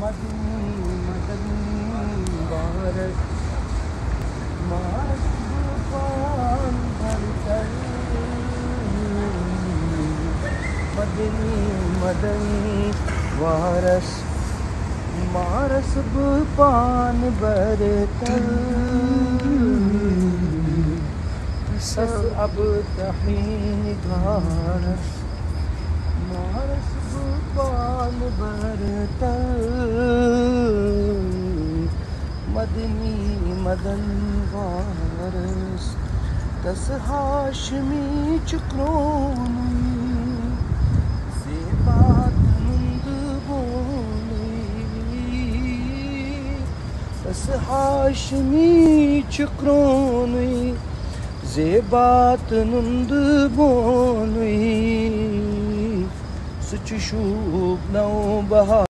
مدنی مدنی بارش مارش بوپان بھر کر مدنی مدنی وارس مارس بوپان بھر کر سس اب تحین گارس مارس بوپان بھر کر مدنی مدن وارس تس ہاشمی چکرونی زیبات نند بونی تس ہاشمی چکرونی زیبات نند بونی سچ شوب نو بہار